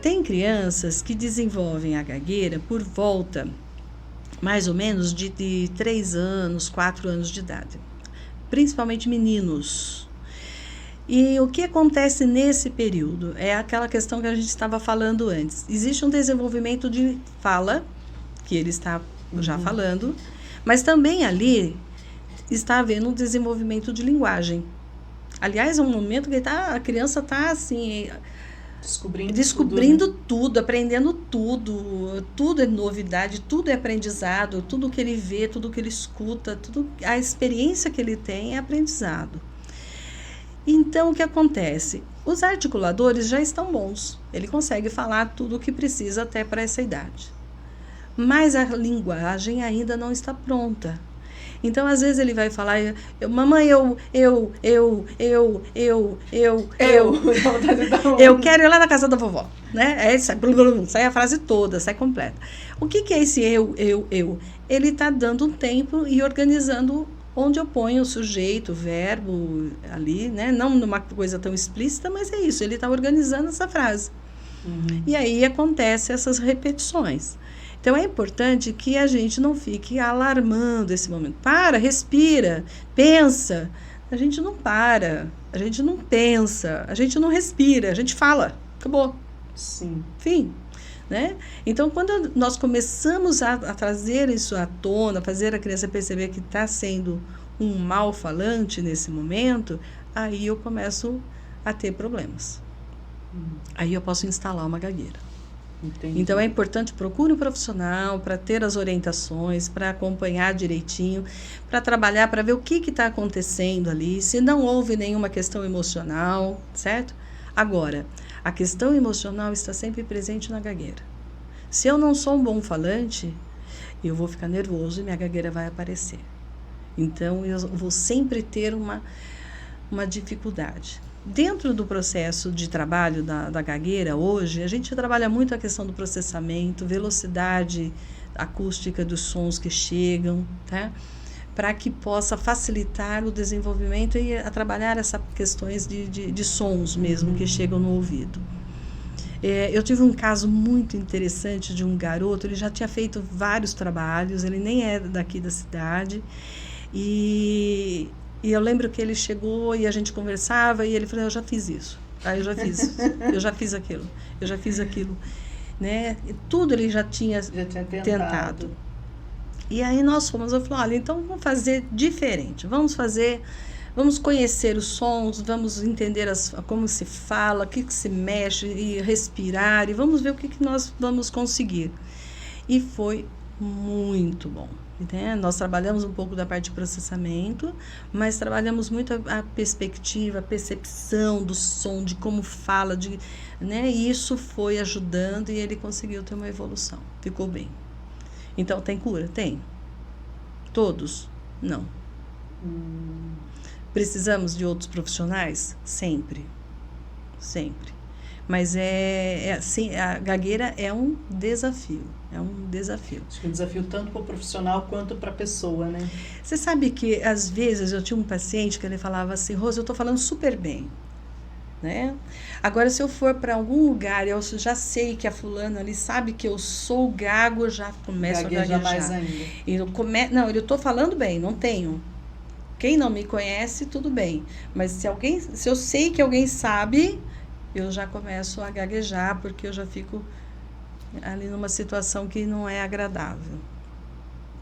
tem crianças que desenvolvem a gagueira por volta, mais ou menos, de 3 anos, 4 anos de idade. Principalmente meninos. E o que acontece nesse período? É aquela questão que a gente estava falando antes. Existe um desenvolvimento de fala, que ele está já falando, mas também ali está havendo um desenvolvimento de linguagem. Aliás, é um momento que a criança está assim... Descobrindo tudo, aprendendo tudo é novidade, tudo é aprendizado, tudo que ele vê, tudo que ele escuta, a experiência que ele tem é aprendizado. Então, o que acontece? Os articuladores já estão bons, ele consegue falar tudo o que precisa até para essa idade. Mas a linguagem ainda não está pronta. Então, às vezes ele vai falar, mamãe, eu quero ir lá na casa da vovó, né? Aí sai a frase toda, sai completa. O que é esse eu? Ele está dando um tempo e organizando onde eu ponho o sujeito, o verbo ali, né? Não numa coisa tão explícita, mas é isso, ele está organizando essa frase. E aí acontecem essas repetições. Então, é importante que a gente não fique alarmando esse momento. Para, respira, pensa. A gente não para, a gente não pensa, a gente não respira, a gente fala. Acabou. Sim. Fim. Né? Então, quando nós começamos a trazer isso à tona, fazer a criança perceber que está sendo um mal falante nesse momento, aí eu começo a ter problemas. Aí eu posso instalar uma gagueira. Entendi. Então, é importante, procure um profissional para ter as orientações, para acompanhar direitinho, para trabalhar, para ver o que está acontecendo ali, se não houve nenhuma questão emocional, certo? Agora, a questão emocional está sempre presente na gagueira. Se eu não sou um bom falante, eu vou ficar nervoso e minha gagueira vai aparecer. Então, eu vou sempre ter uma dificuldade. Dentro do processo de trabalho da gagueira, hoje, a gente trabalha muito a questão do processamento, velocidade acústica dos sons que chegam, tá? para que possa facilitar o desenvolvimento e a trabalhar essas questões de sons mesmo que chegam no ouvido. Eu tive um caso muito interessante de um garoto, ele já tinha feito vários trabalhos, ele nem é daqui da cidade, e eu lembro que ele chegou e a gente conversava e ele falou, eu já fiz isso, eu já fiz isso, eu já fiz aquilo, eu já fiz aquilo, né? E tudo ele já tinha tentado. E aí nós fomos, eu falei, olha, então vamos fazer diferente, vamos conhecer os sons, vamos entender como se fala, o que se mexe, e respirar, e vamos ver o que nós vamos conseguir. E foi muito bom. Né? Nós trabalhamos um pouco da parte de processamento, mas trabalhamos muito a perspectiva, a percepção do som, de como fala, né? E isso foi ajudando e ele conseguiu ter uma evolução, ficou bem. Então, tem cura? Tem. Todos? Não. Precisamos de outros profissionais? Sempre. Sempre. Mas assim, a gagueira é um desafio. É um desafio. Acho que é um desafio tanto para o profissional quanto para a pessoa, né? Você sabe que, às vezes, eu tinha um paciente que ele falava assim, Rose, eu estou falando super bem. Né? Agora, se eu for para algum lugar, eu já sei que a fulana ali sabe que eu sou gago, eu já começo a gaguejar. Mais ainda. Não, eu estou falando bem, não tenho. Quem não me conhece, tudo bem. Mas se eu sei que alguém sabe, eu já começo a gaguejar, porque eu já fico ali numa situação que não é agradável.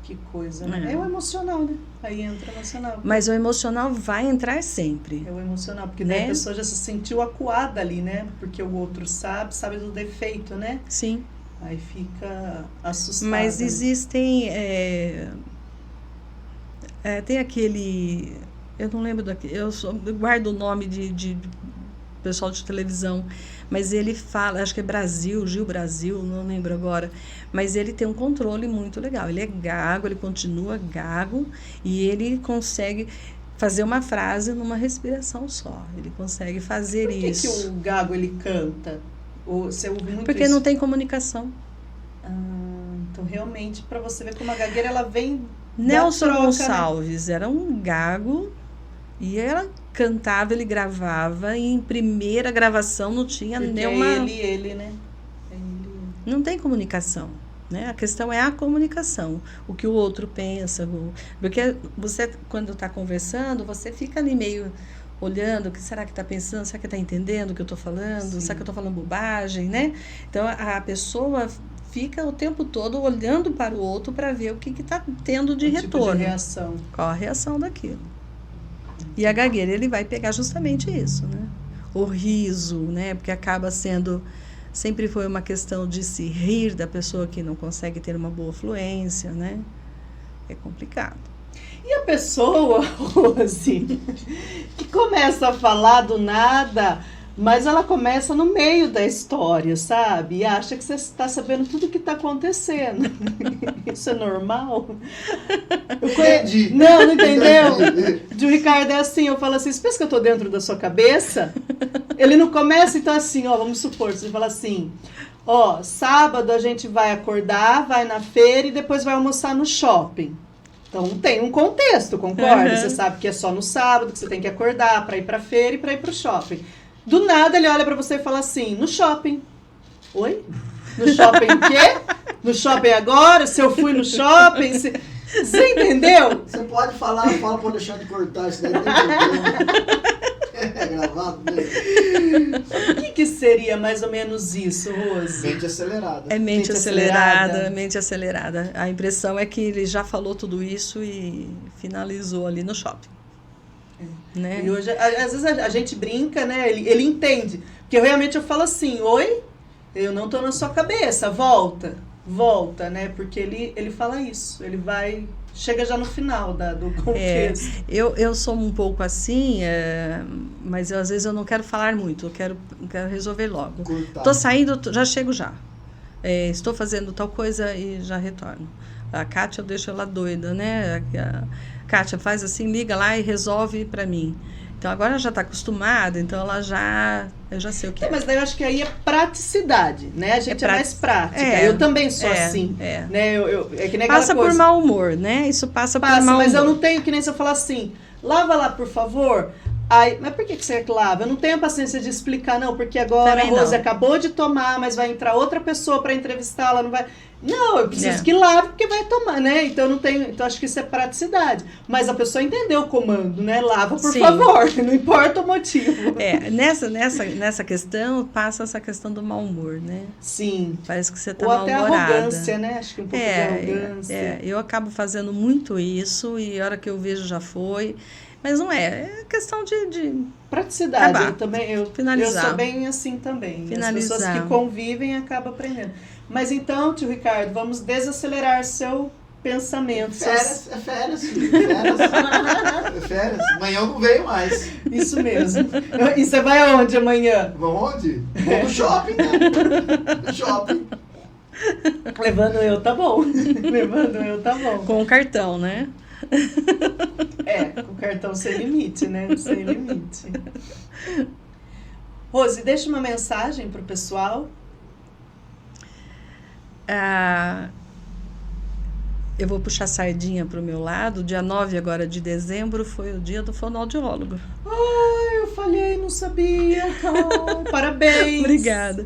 Que coisa, né? É o emocional, né? Aí entra o emocional. Mas o emocional vai entrar sempre. É o emocional, porque daí a pessoa já se sentiu acuada ali, né? Porque o outro sabe do defeito, né? Sim. Aí fica assustada. Mas existem... tem aquele... Eu não lembro daquele... Eu guardo o nome de pessoal de televisão, mas ele fala, acho que é Gil Brasil, não lembro agora, mas ele tem um controle muito legal. Ele é gago, ele continua gago e ele consegue fazer uma frase numa respiração só. Ele consegue fazer isso. Por que o gago ele canta? Você ouve muito Porque isso? não tem comunicação. Então realmente, para você ver como a gagueira ela vem Nelson da troca, Gonçalves, né? Era um gago e ela cantava, ele gravava, e em primeira gravação não tinha nenhuma... ele, né? Não tem comunicação, né? A questão é a comunicação, o que o outro pensa, porque você, quando está conversando, você fica ali meio olhando, o que será que está pensando, será que está entendendo o que eu estou falando, Sim. será que eu estou falando bobagem, né? Então, a pessoa fica o tempo todo olhando para o outro para ver o que está tendo de retorno. Tipo de reação. Qual a reação daquilo. E a gagueira, ele vai pegar justamente isso, né? O riso, né? Porque acaba sendo... Sempre foi uma questão de se rir da pessoa que não consegue ter uma boa fluência, né? É complicado. E a pessoa, Rose, que começa a falar do nada, mas ela começa no meio da história, sabe? E acha que você está sabendo tudo o que está acontecendo. Isso é normal? Entendi. Não entendeu? O Ricardo é assim, eu falo assim, você pensa que eu estou dentro da sua cabeça? Ele não começa, então assim, ó, vamos supor, você fala assim, ó, sábado a gente vai acordar, vai na feira e depois vai almoçar no shopping. Então tem um contexto, concorda? Uhum. Você sabe que é só no sábado que você tem que acordar para ir para feira e para ir para o shopping. Do nada ele olha para você e fala assim, no shopping. Oi? No shopping o quê? No shopping agora? Se eu fui no shopping? Você entendeu? Você pode falar, fala para deixar de cortar isso daí. Não tem problema. É gravado mesmo. O que seria mais ou menos isso, Rose? Mente acelerada. É Mente acelerada. mente acelerada. A impressão é que ele já falou tudo isso e finalizou ali no shopping. Né? E hoje, às vezes a gente brinca, né? Ele entende. Porque realmente eu falo assim, oi, eu não tô na sua cabeça, volta, né? Porque ele fala isso, ele vai... Chega já no final do contexto. Eu sou um pouco assim, mas às vezes eu não quero falar muito, eu quero resolver logo. Estou saindo, já chego já. Estou fazendo tal coisa e já retorno. A Kátia, eu deixo ela doida, né? A Kátia faz assim, liga lá e resolve para mim. Então, agora ela já está acostumada, então eu já sei o que é. Mas daí eu acho que aí é praticidade, né? A gente é mais prática. Eu também sou assim, né? É que nem aquela passa coisa. por mau humor, né? Isso passa por mau humor. Mas eu não tenho, que nem se eu falar assim, lava lá, por favor. Aí, mas por que você lava? Eu não tenho paciência de explicar, não, porque agora Também a Rose não. acabou de tomar, mas vai entrar outra pessoa para entrevistá-la, não vai... Não, eu preciso que lave porque vai tomar, né? Então eu não tenho, então acho que isso é praticidade. Mas a pessoa entendeu o comando, né? Lava, por favor, não importa o motivo. Nessa questão, passa essa questão do mau humor, né? Sim. Parece que você está Ou até mal-humorada. arrogância, né? Acho que um pouco de arrogância. Eu acabo fazendo muito isso e a hora que eu vejo já foi. Mas não é questão de praticidade. acabar. Eu sou bem assim também. Finalizar. As pessoas que convivem acabam aprendendo. Mas então, tio Ricardo, vamos desacelerar seu pensamento. Férias, filho. Férias. Amanhã eu não veio mais. Isso mesmo. E você vai aonde amanhã? Vamos onde? Vou no shopping, né? No shopping. Levando eu, tá bom. Levando eu, tá bom. Com o cartão, né? Com o cartão sem limite, né? Sem limite. Rose, deixa uma mensagem pro pessoal. Eu vou puxar a sardinha para o meu lado. Dia 9 agora de dezembro foi o dia do fonoaudiólogo. Ai, eu falhei, não sabia. Parabéns. Obrigada.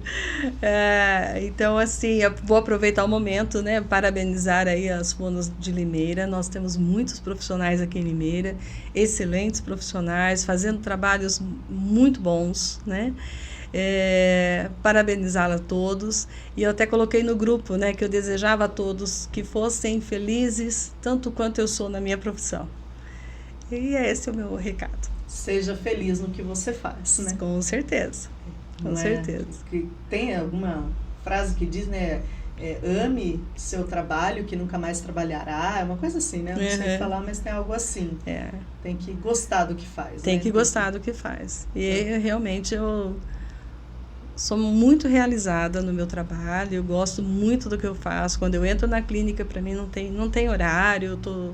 Então, assim, eu vou aproveitar o momento, né? Parabenizar aí as fonos de Limeira. Nós temos muitos profissionais aqui em Limeira, excelentes profissionais, fazendo trabalhos muito bons, né? Parabenizá-la a todos, e eu até coloquei no grupo, né, que eu desejava a todos que fossem felizes tanto quanto eu sou na minha profissão, e esse é o meu recado. Seja feliz no que você faz, né? Com certeza, com certeza. Tem alguma frase que diz, né, ame seu trabalho que nunca mais trabalhará, é uma coisa assim, né? Não sei falar, mas tem algo assim. Tem que gostar do que faz. Tem que gostar do que faz. E realmente eu sou muito realizada no meu trabalho, eu gosto muito do que eu faço. Quando eu entro na clínica, para mim não tem horário, eu tô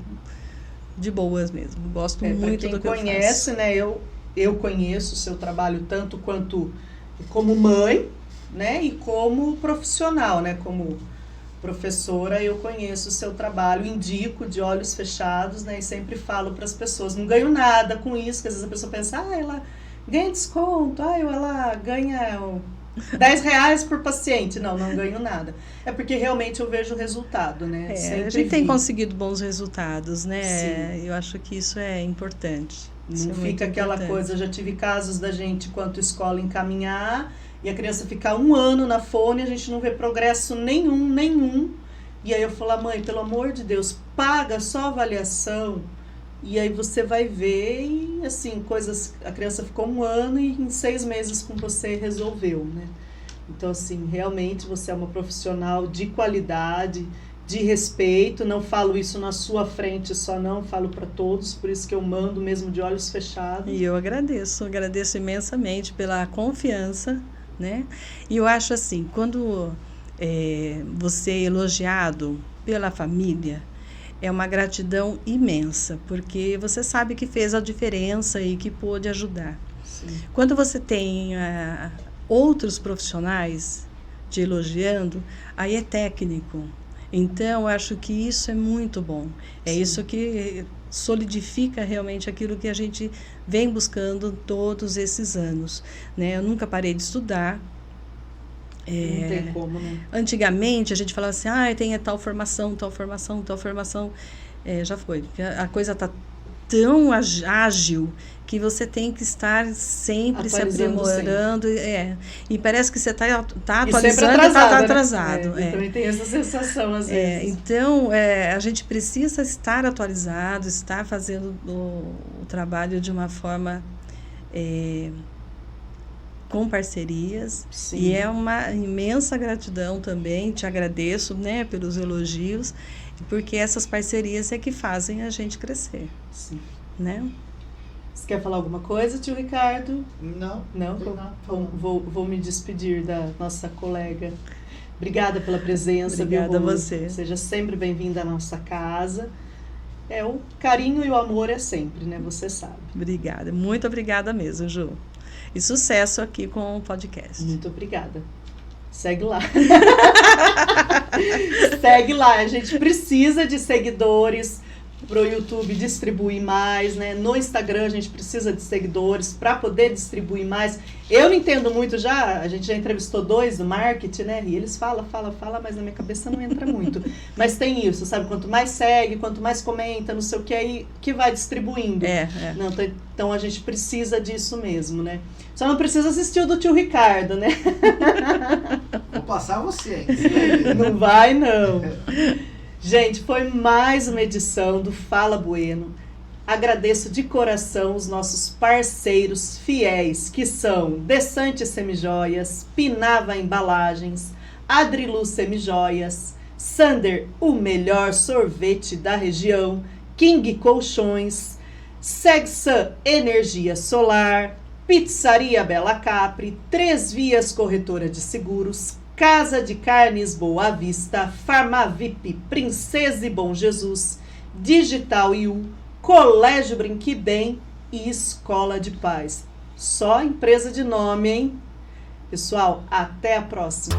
de boas mesmo. Gosto muito do que eu faço. Quem conhece, né? Eu conheço o seu trabalho tanto quanto como mãe, né? E como profissional, né? Como professora, eu conheço o seu trabalho, indico de olhos fechados, né? E sempre falo para as pessoas, não ganho nada com isso, que às vezes a pessoa pensa, ela ganha desconto, ela ganha R$10 por paciente. Não ganho nada. É porque realmente eu vejo o resultado, né? A gente tem conseguido bons resultados, né? Sim. Eu acho que isso é importante. Não fica aquela coisa, já tive casos da gente, enquanto escola, encaminhar e a criança ficar 1 ano na fone, a gente não vê progresso nenhum. E aí eu falo, mãe, pelo amor de Deus, paga só a avaliação. E aí você vai ver e, assim, a criança ficou 1 ano e em 6 meses com você resolveu, né? Então, assim, realmente você é uma profissional de qualidade, de respeito. Não falo isso na sua frente só, não, falo para todos, por isso que eu mando mesmo de olhos fechados. E eu agradeço imensamente pela confiança, né? E eu acho assim, quando você é elogiado pela família, é uma gratidão imensa, porque você sabe que fez a diferença e que pôde ajudar. Sim. Quando você tem outros profissionais te elogiando, aí é técnico. Então, eu acho que isso é muito bom. É Sim. Isso que solidifica realmente aquilo que a gente vem buscando todos esses anos, né? Eu nunca parei de estudar. Não tem como, né? Antigamente, a gente falava assim, tem tal formação. Já foi. A coisa está tão ágil que você tem que estar sempre se aprimorando. E parece que você está atualizando e está atrasado. Né? Eu também tenho essa sensação, às vezes. Então, a gente precisa estar atualizado, estar fazendo o trabalho de uma forma... com parcerias. Sim. E é uma imensa gratidão também, te agradeço, né, pelos elogios, porque essas parcerias é que fazem a gente crescer. Sim. Né? Você quer falar alguma coisa, tio Ricardo? Não. Vou me despedir da nossa colega. Obrigada pela presença. Obrigada a você. Seja sempre bem-vinda à nossa casa. O carinho e o amor é sempre, né? Você sabe. Obrigada, muito obrigada mesmo, Ju. E sucesso aqui com o podcast. Muito obrigada. Segue lá. Segue lá. A gente precisa de seguidores para o YouTube distribuir mais, né? No Instagram a gente precisa de seguidores para poder distribuir mais. Eu não entendo muito a gente já entrevistou 2 do marketing, né? E eles falam, mas na minha cabeça não entra muito. Mas tem isso, sabe? Quanto mais segue, quanto mais comenta, não sei o que, aí que vai distribuindo. Não, então a gente precisa disso mesmo, né? Só não precisa assistir o do tio Ricardo, né? Vou passar você ainda. Não vai, não. Gente, foi mais uma edição do Fala Bueno. Agradeço de coração os nossos parceiros fiéis, que são Desante Semijoias, Pinava Embalagens, Adrilu Semijoias, Sander, o melhor sorvete da região, King Colchões, Segsan Energia Solar, Pizzaria Bela Capri, 3 Vias Corretora de Seguros, Casa de Carnes Boa Vista, Farmavip, Princesa e Bom Jesus, Digital IU, Colégio Brinque Bem e Escola de Paz. Só empresa de nome, hein? Pessoal, até a próxima!